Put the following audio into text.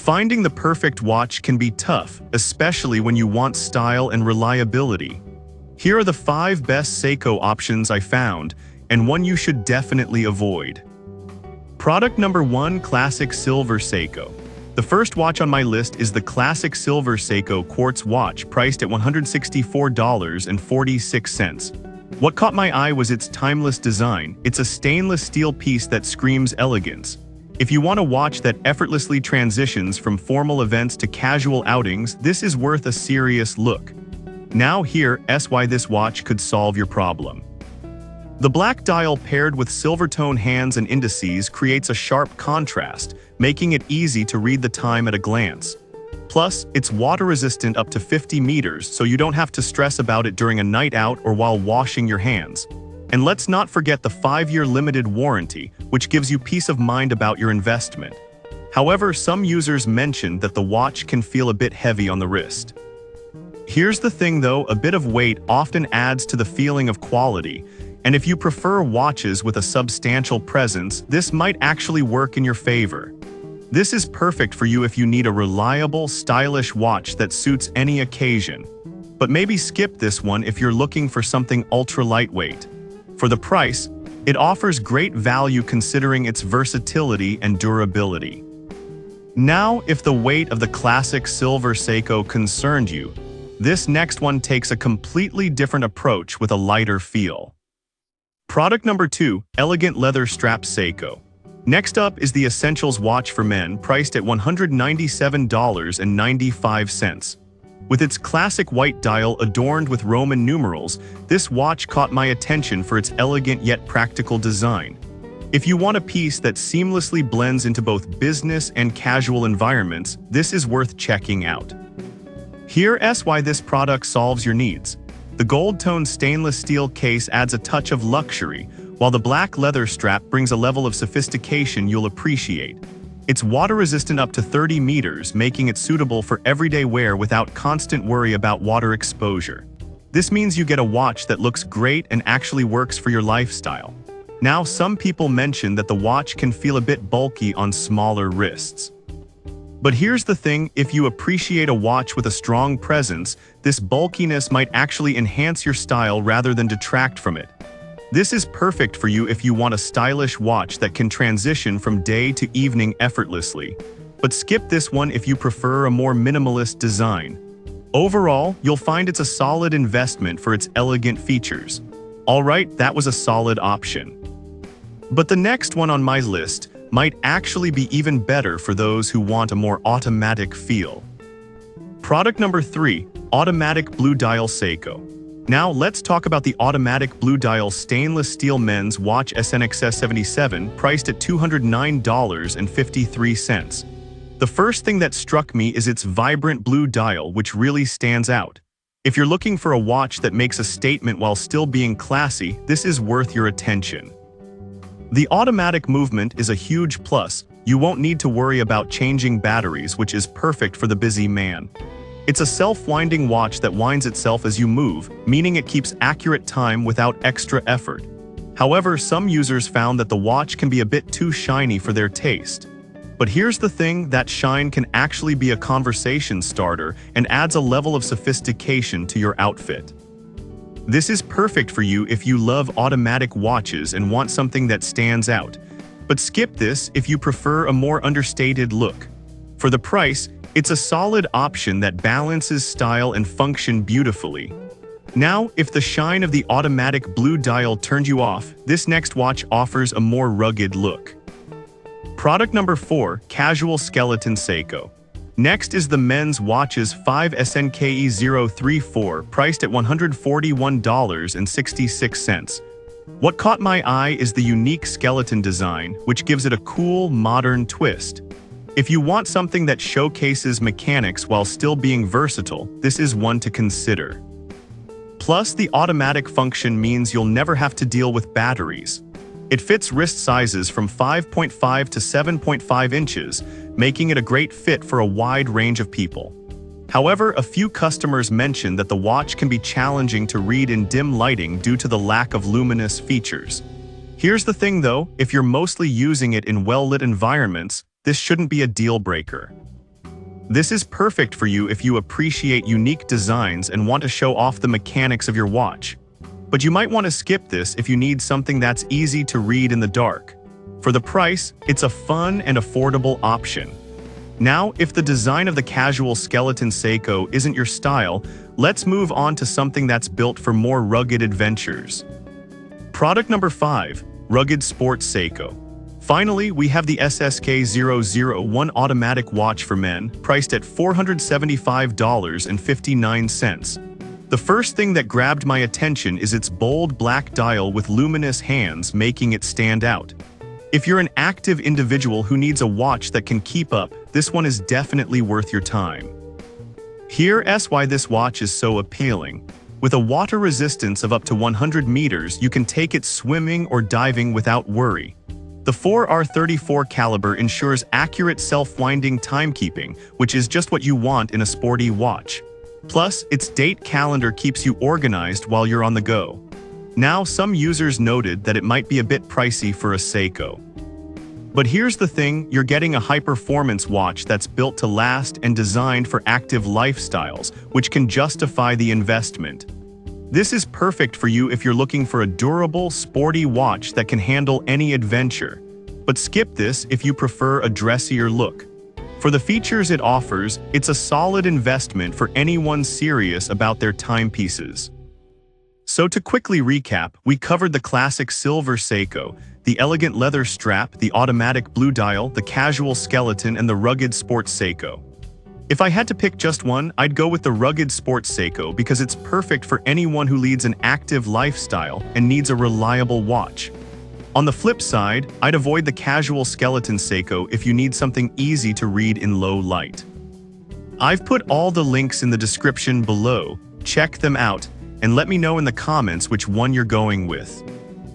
Finding the perfect watch can be tough, especially when you want style and reliability. Here are the 5 best Seiko options I found, and one you should definitely avoid. Product number 1: Classic Silver Seiko. The first watch on my list is the Classic Silver Seiko Quartz watch, priced at $164.46. What caught my eye was its timeless design. It's a stainless steel piece that screams elegance. If you want a watch that effortlessly transitions from formal events to casual outings, this is worth a serious look. Now here's why this watch could solve your problem. The black dial paired with silver tone hands and indices creates a sharp contrast, making it easy to read the time at a glance. Plus, it's water-resistant up to 50 meters, so you don't have to stress about it during a night out or while washing your hands. And let's not forget the 5-year limited warranty, which gives you peace of mind about your investment. However, some users mentioned that the watch can feel a bit heavy on the wrist. Here's the thing though, a bit of weight often adds to the feeling of quality, and if you prefer watches with a substantial presence, this might actually work in your favor. This is perfect for you if you need a reliable, stylish watch that suits any occasion. But maybe skip this one if you're looking for something ultra-lightweight. For the price, it offers great value considering its versatility and durability. Now, if the weight of the Classic Silver Seiko concerned you, this next one takes a completely different approach with a lighter feel. Product number 2: Elegant Leather Strap Seiko. Next up is the Essentials watch for men, priced at $197.95. With its classic white dial adorned with Roman numerals, this watch caught my attention for its elegant yet practical design. If you want a piece that seamlessly blends into both business and casual environments, this is worth checking out. Here's why this product solves your needs. The gold-toned stainless steel case adds a touch of luxury, while the black leather strap brings a level of sophistication you'll appreciate. It's water-resistant up to 30 meters, making it suitable for everyday wear without constant worry about water exposure. This means you get a watch that looks great and actually works for your lifestyle. Now, some people mention that the watch can feel a bit bulky on smaller wrists. But here's the thing, if you appreciate a watch with a strong presence, this bulkiness might actually enhance your style rather than detract from it. This is perfect for you if you want a stylish watch that can transition from day to evening effortlessly. But skip this one if you prefer a more minimalist design. Overall, you'll find it's a solid investment for its elegant features. Alright, that was a solid option. But the next one on my list might actually be even better for those who want a more automatic feel. Product number 3: Automatic Blue Dial Seiko. Now let's talk about the Automatic Blue Dial Stainless Steel Men's Watch SNXS 77, priced at $209.53. The first thing that struck me is its vibrant blue dial, which really stands out. If you're looking for a watch that makes a statement while still being classy, this is worth your attention. The automatic movement is a huge plus. You won't need to worry about changing batteries, which is perfect for the busy man. It's a self-winding watch that winds itself as you move, meaning it keeps accurate time without extra effort. However, some users found that the watch can be a bit too shiny for their taste. But here's the thing, that shine can actually be a conversation starter and adds a level of sophistication to your outfit. This is perfect for you if you love automatic watches and want something that stands out. But skip this if you prefer a more understated look. For the price, it's a solid option that balances style and function beautifully. Now, if the shine of the automatic blue dial turned you off, this next watch offers a more rugged look. Product number 4: Casual Skeleton Seiko. Next is the men's watches 5 SNKE 034, priced at $141.66. What caught my eye is the unique skeleton design, which gives it a cool, modern twist. If you want something that showcases mechanics while still being versatile, this is one to consider. Plus, the automatic function means you'll never have to deal with batteries. It fits wrist sizes from 5.5 to 7.5 inches, making it a great fit for a wide range of people. However, a few customers mentioned that the watch can be challenging to read in dim lighting due to the lack of luminous features. Here's the thing though, if you're mostly using it in well-lit environments, this shouldn't be a deal breaker. This is perfect for you if you appreciate unique designs and want to show off the mechanics of your watch. But you might want to skip this if you need something that's easy to read in the dark. For the price, it's a fun and affordable option. Now, if the design of the casual skeleton Seiko isn't your style, let's move on to something that's built for more rugged adventures. Product number 5, Rugged Sports Seiko. Finally, we have the SSK-001 automatic watch for men, priced at $475.59. The first thing that grabbed my attention is its bold black dial with luminous hands, making it stand out. If you're an active individual who needs a watch that can keep up, this one is definitely worth your time. Here's why this watch is so appealing. With a water resistance of up to 100 meters, you can take it swimming or diving without worry. The 4R34 caliber ensures accurate self-winding timekeeping, which is just what you want in a sporty watch. Plus, its date calendar keeps you organized while you're on the go. Now, some users noted that it might be a bit pricey for a Seiko. But here's the thing, you're getting a high-performance watch that's built to last and designed for active lifestyles, which can justify the investment. This is perfect for you if you're looking for a durable, sporty watch that can handle any adventure. But skip this if you prefer a dressier look. For the features it offers, it's a solid investment for anyone serious about their timepieces. So to quickly recap, we covered the classic silver Seiko, the elegant leather strap, the automatic blue dial, the casual skeleton, and the rugged sports Seiko. If I had to pick just one, I'd go with the rugged sports Seiko because it's perfect for anyone who leads an active lifestyle and needs a reliable watch. On the flip side, I'd avoid the casual skeleton Seiko if you need something easy to read in low light. I've put all the links in the description below. Check them out and let me know in the comments which one you're going with.